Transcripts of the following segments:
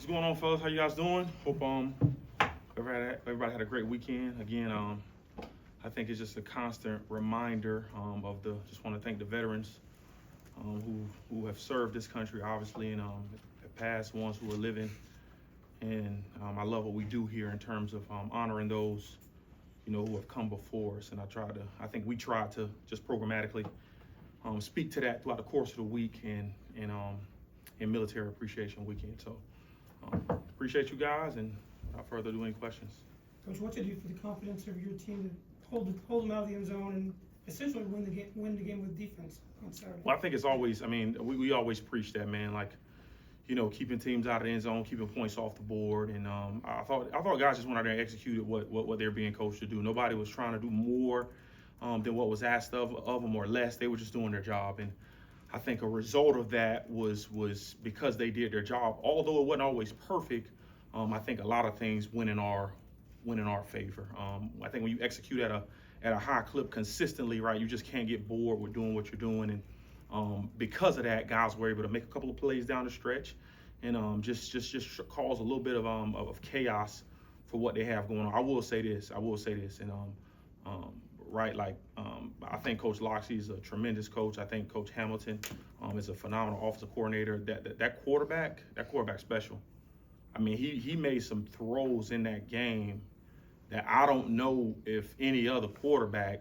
going on, fellas? How you guys doing? Hope everybody had a great weekend. Again, I think it's just a constant reminder just want to thank the veterans who have served this country, obviously, and the past ones who are living. And I love what we do here in terms of honoring those who have come before us. And I think we try to just programmatically speak to that throughout the course of the week and Military Appreciation Weekend. So appreciate you guys, and without further ado, any questions? Coach, what's it do for the confidence of your team to hold them out of the end zone and essentially win the game with defense on Saturday? Well, I think it's always, we always preach that, man, like, keeping teams out of the end zone, keeping points off the board. And I thought guys just went out there and executed what they're being coached to do. Nobody was trying to do more than what was asked of them or less. They were just doing their job. And I think a result of that was because they did their job. Although it wasn't always perfect, I think a lot of things went in our favor. I think when you execute at a high clip consistently, right, you just can't get bored with doing what you're doing. And because of that, guys were able to make a couple of plays down the stretch and just cause a little bit of chaos for what they have going on. I will say this, and right, like I think Coach Loxley is a tremendous coach. I think Coach Hamilton is a phenomenal offensive coordinator. That quarterback special. I mean, he made some throws in that game that I don't know if any other quarterback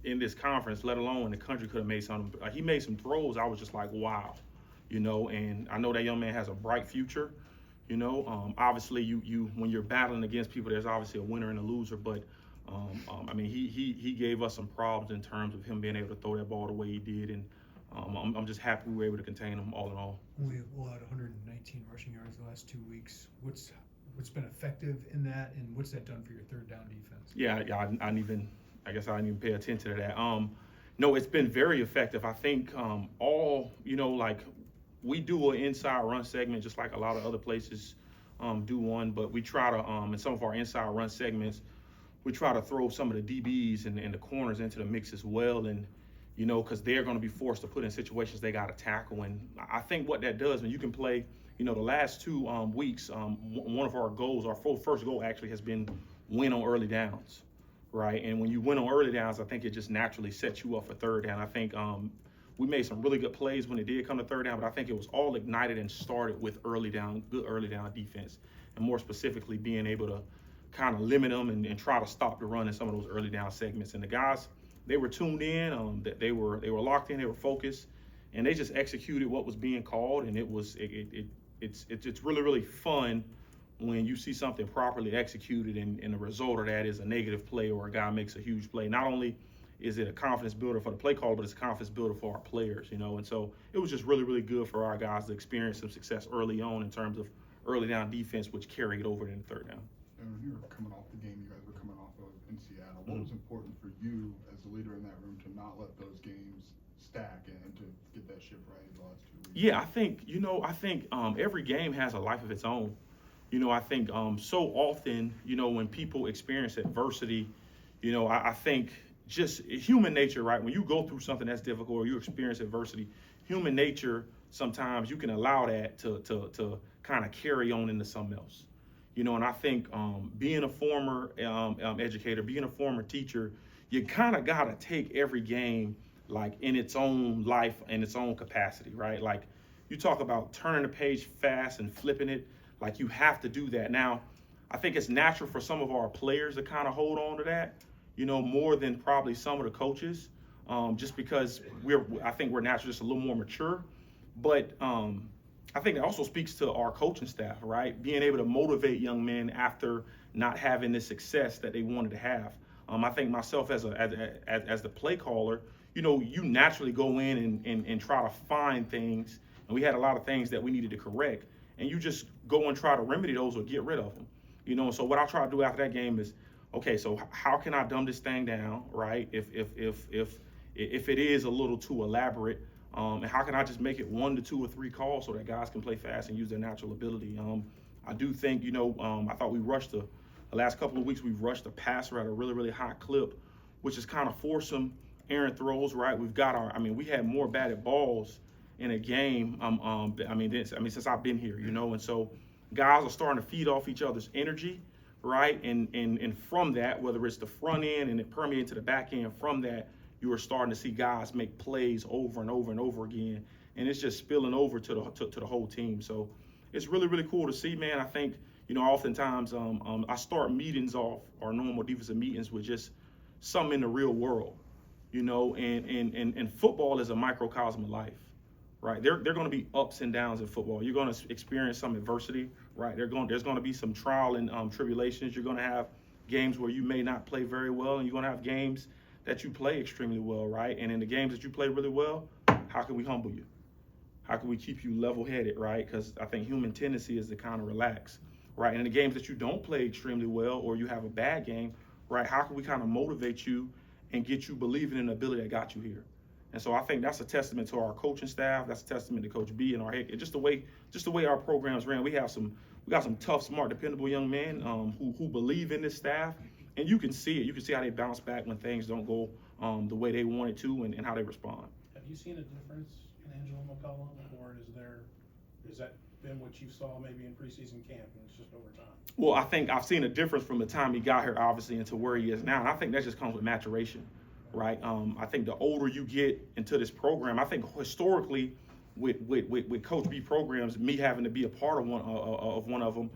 in this conference, let alone in the country, could have made some. He made some throws. I was just like, wow, and I know that young man has a bright future. Obviously you when you're battling against people, there's obviously a winner and a loser, but he gave us some problems in terms of him being able to throw that ball the way he did, and I'm just happy we were able to contain him all in all. Only allowed 119 rushing yards the last 2 weeks. What's been effective in that, and what's that done for your third down defense? Yeah, I guess I didn't even pay attention to that. No, it's been very effective. I think like we do an inside run segment just like a lot of other places do one, but we try to in some of our inside run segments, we try to throw some of the DBs and the corners into the mix as well, and because they're going to be forced to put in situations they got to tackle. And I think what that does when you can play, the last 2 weeks, one of our goals, our first goal actually has been win on early downs, right? And when you win on early downs, I think it just naturally sets you up for third down. I think we made some really good plays when it did come to third down, but I think it was all ignited and started with good early down defense, and more specifically being able to kind of limit them and try to stop the run in some of those early down segments. And the guys, they were tuned in, that they were locked in, they were focused, and they just executed what was being called. And it's really, really fun when you see something properly executed and the result of that is a negative play or a guy makes a huge play. Not only is it a confidence builder for the play caller, but it's a confidence builder for our players, and so it was just really, really good for our guys to experience some success early on in terms of early down defense, which carried over in third down. And when you were coming off the game you guys were coming off of in Seattle, what was important for you as the leader in that room to not let those games stack and to get that ship right in the last 2 weeks? Yeah, I think every game has a life of its own. I think so often, when people experience adversity, I think just human nature, right? When you go through something that's difficult or you experience adversity, human nature, sometimes you can allow that to kind of carry on into something else. And I think being a former educator, being a former teacher, you kind of got to take every game like in its own life and its own capacity, right? Like you talk about turning the page fast and flipping it, like you have to do that. Now, I think it's natural for some of our players to kind of hold on to that, more than probably some of the coaches, just because I think we're naturally just a little more mature. But I think it also speaks to our coaching staff, right? Being able to motivate young men after not having the success that they wanted to have. I think myself as the play caller, you naturally go in and try to find things, and we had a lot of things that we needed to correct, and you just go and try to remedy those or get rid of them, And so what I try to do after that game is, okay, so how can I dumb this thing down, right? If it is a little too elaborate. And how can I just make it 1 to 2 or 3 calls so that guys can play fast and use their natural ability? I do think, I thought we rushed the last couple of weeks, we've rushed the passer at a really, really high clip, which has kind of forced some errant throws, right? We had more batted balls in a game, since I've been here, And so guys are starting to feed off each other's energy, right? And from that, whether it's the front end and it permeates to the back end, from that, you are starting to see guys make plays over and over and over again. And it's just spilling over to the whole team. So it's really, really cool to see, man. I think, oftentimes I start meetings off our normal defensive meetings with just something in the real world, and football is a microcosm of life, right? There are going to be ups and downs in football. You're going to experience some adversity, right? There's going to be some trial and tribulations. You're going to have games where you may not play very well, and you're going to have games that you play extremely well, right? And in the games that you play really well, how can we humble you? How can we keep you level-headed, right? Because I think human tendency is to kind of relax, right? And in the games that you don't play extremely well or you have a bad game, right, how can we kind of motivate you and get you believing in the ability that got you here? And so I think that's a testament to our coaching staff. That's a testament to Coach B and our head. Just the way our programs ran. We got some tough, smart, dependable young men who believe in this staff, and you can see it. You can see how they bounce back when things don't go the way they want it to, and how they respond. Have you seen a difference in Angelo McCullum, or is that been what you saw maybe in preseason camp and it's just over time? Well, I think I've seen a difference from the time he got here, obviously, into where he is now, and I think that just comes with maturation, right? I think the older you get into this program, I think historically with Coach B programs, me having to be a part of one of them,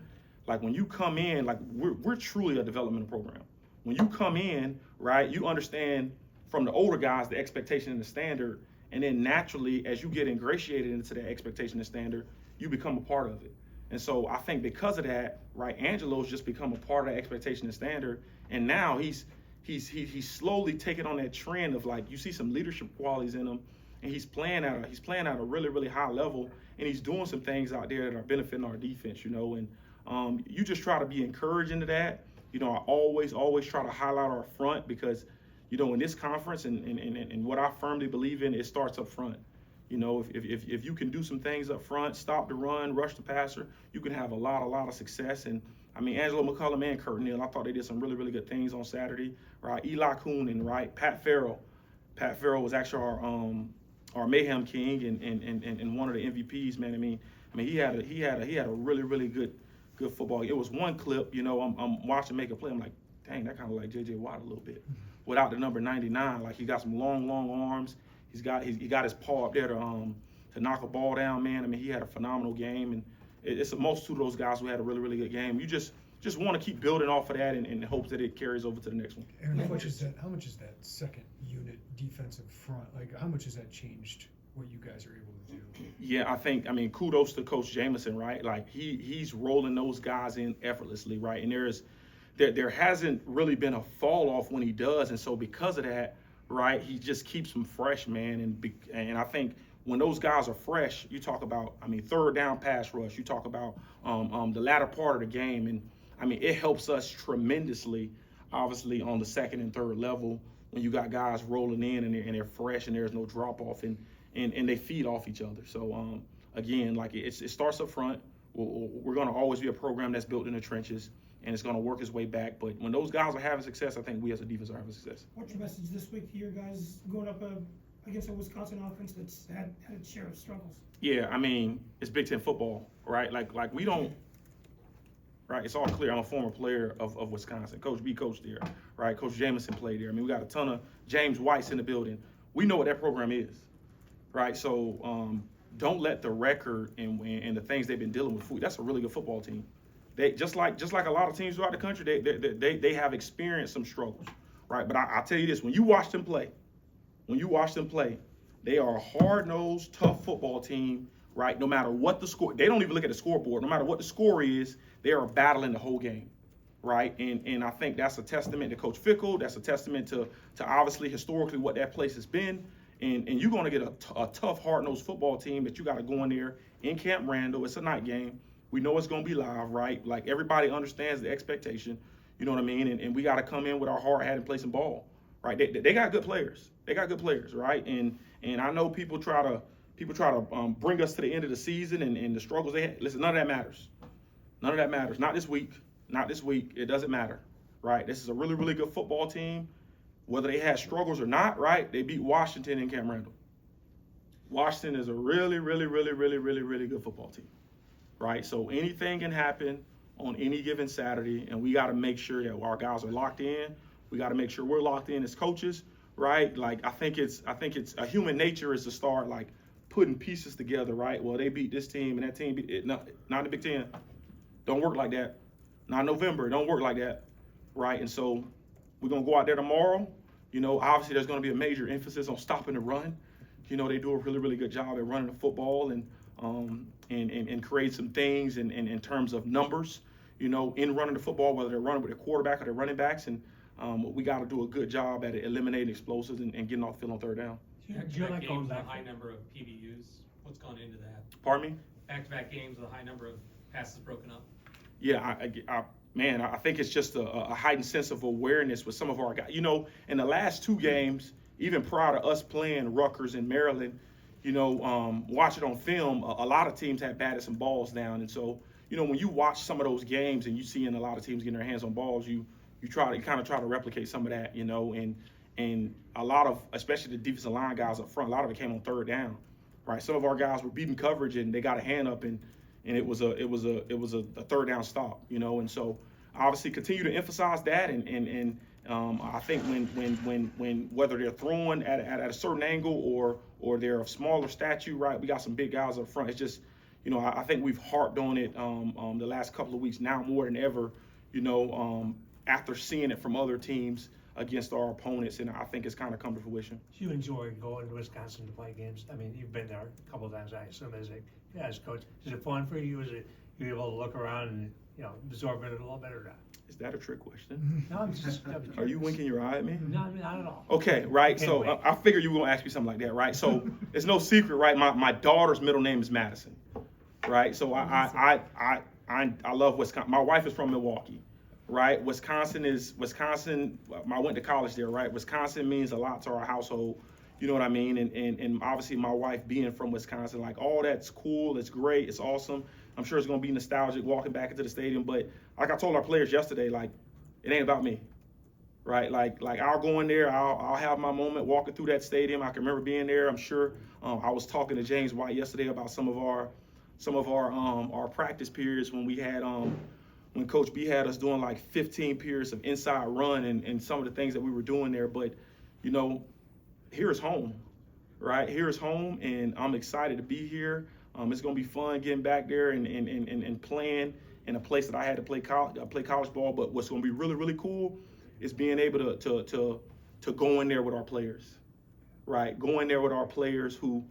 like when you come in, like we're truly a developmental program. When you come in, right, you understand from the older guys the expectation and the standard, and then naturally, as you get ingratiated into that expectation and standard, you become a part of it. And so I think because of that, right, Angelo's just become a part of that expectation and standard, and now he's slowly taking on that trend of, like, you see some leadership qualities in him, and he's playing at a really, really high level, and he's doing some things out there that are benefiting our defense, and you just try to be encouraging to that. I always try to highlight our front because, in this conference and what I firmly believe in, it starts up front. If you can do some things up front, stop the run, rush the passer, you can have a lot of success. And I mean, Angelo McCullum and Kurt Neal, I thought they did some really, really good things on Saturday, right? Eli Coonan, right? Pat Farrell was actually our mayhem king and one of the MVPs, man. I mean, he had a really, really good football. It was one clip, I'm watching make a play. I'm like, dang, that kind of like J.J. Watt a little bit. Without the number 99, like he got some long arms. He got his paw up there to knock a ball down, man. I mean, he had a phenomenal game, and it's a multitude of those guys who had a really, really good game. You just want to keep building off of that in hopes that it carries over to the next one. Aaron, how much is that second unit defensive front? Like, how much has that changed what you guys are able to do? Yeah, I mean, kudos to Coach Jamison, right? Like he's rolling those guys in effortlessly, right? And there hasn't really been a fall off when he does, and so because of that, right, he just keeps them fresh, man. And I think when those guys are fresh, you talk about, I mean, third down pass rush. You talk about the latter part of the game, and I mean, it helps us tremendously, obviously, on the second and third level when you got guys rolling in and they're fresh and there's no drop off and they feed off each other. So again, like it starts up front. We're going to always be a program that's built in the trenches, and it's going to work its way back. But when those guys are having success, I think we as a defense are having success. What's your message this week to your guys going up against a Wisconsin offense that's had its share of struggles? Yeah, I mean, it's Big Ten football, right? Like we don't, right? It's all clear. I'm a former player of Wisconsin. Coach B coached there, right? Coach Jamison played there. I mean, we got a ton of James Whites in the building. We know what that program is, right? So don't let the record and the things they've been dealing with. That's a really good football team. They just like a lot of teams throughout the country, they have experienced some struggles, right? But I'll tell you this: when you watch them play, they are a hard-nosed, tough football team, right? No matter what the score, they don't even look at the scoreboard. No matter what the score is, they are battling the whole game, right? And I think that's a testament to Coach Fickle. That's a testament to obviously historically what that place has been. And you're going to get a tough, hard-nosed football team that you got to go in there in Camp Randall. It's a night game. We know it's going to be live, right? Like, everybody understands the expectation, you know what I mean? And we got to come in with our hard hat and play some ball, right? They got good players. Right? And I know people try to bring us to the end of the season and the struggles they had. Listen, none of that matters. Not this week. It doesn't matter, right? This is a really, really good football team. Whether they had struggles or not, right? They beat Washington in Camp Randall. Washington is a really, really, really, really, really, really good football team. right? So anything can happen on any given Saturday, and we got to make sure that our guys are locked in. We got to make sure we're locked in as coaches, right? Like I think it's a human nature is to start like putting pieces together, right? Well, they beat this team and that team beat it. Not the Big Ten. Don't work like that. Not November. Don't work like that, right? And so we're gonna go out there tomorrow. You know, obviously there's gonna be a major emphasis on stopping the run. You know, they do a really, really good job at running the football and create some things in terms of numbers, you know, in running the football, whether they're running with their quarterback or their running backs. And we got to do a good job at eliminating explosives and getting off the field on third down. Back-to-back games with a high number of PBUs. What's gone into that? Pardon me? Back-to-back games with a high number of passes broken up. Yeah, I think it's just a heightened sense of awareness with some of our guys. You know, in the last two games, even prior to us playing Rutgers and Maryland, you know, watch it on film, a lot of teams had batted some balls down. And so, you know, when you watch some of those games and you see in a lot of teams getting their hands on balls, you kind of try to replicate some of that, you know, and a lot of, especially the defensive line guys up front, a lot of it came on third down, right? Some of our guys were beating coverage and they got a hand up and it was a third down stop, you know, and so obviously continue to emphasize that and I think when whether they're throwing at a certain angle or they're of smaller stature, right? We got some big guys up front. It's just, you know, I think we've harped on it the last couple of weeks now more than ever, you know, after seeing it from other teams against our opponents, and I think it's kind of come to fruition. Do you enjoy going to Wisconsin to play games? I mean, you've been there a couple of times, I assume, as coach. Is it fun for you? Is it you able to look around and, you know, absorb it a little bit or not? Is that a trick question? No, I'm just. Are you winking your eye at me? No, not at all. Okay, right. So Anyway. I figured you were gonna ask me something like that, right? So it's no secret, right? My daughter's middle name is Madison, right? So I love Wisconsin. My wife is from Milwaukee, right? Wisconsin. I went to college there, right? Wisconsin means a lot to our household. You know what I mean? And obviously my wife being from Wisconsin, like all that's cool, it's great, it's awesome. I'm sure it's gonna be nostalgic walking back into the stadium, but like I told our players yesterday, like it ain't about me, right? Like I'll go in there, I'll have my moment walking through that stadium. I can remember being there. I'm sure I was talking to James White yesterday about some of our practice periods when we had when Coach B had us doing like 15 periods of inside run and some of the things that we were doing there. But you know, here is home, right? Here is home, and I'm excited to be here. It's gonna be fun getting back there and playing in a place that I had to play college ball. But what's gonna be really, really cool is being able to go in there with our players, right? Go in there with our players who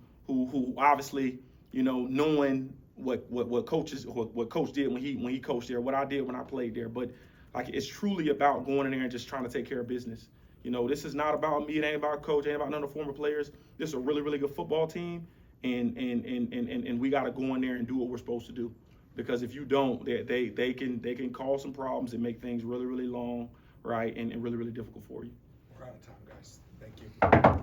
obviously, you know, knowing what Coach did when he coached there, what I did when I played there. But like it's truly about going in there and just trying to take care of business. You know, this is not about me, it ain't about Coach, it ain't about none of the former players. This is a really, really good football team. And we got to go in there and do what we're supposed to do, because if you don't, they can cause some problems and make things really, really long, right, and really, really difficult for you. We're out of time, guys. Thank you.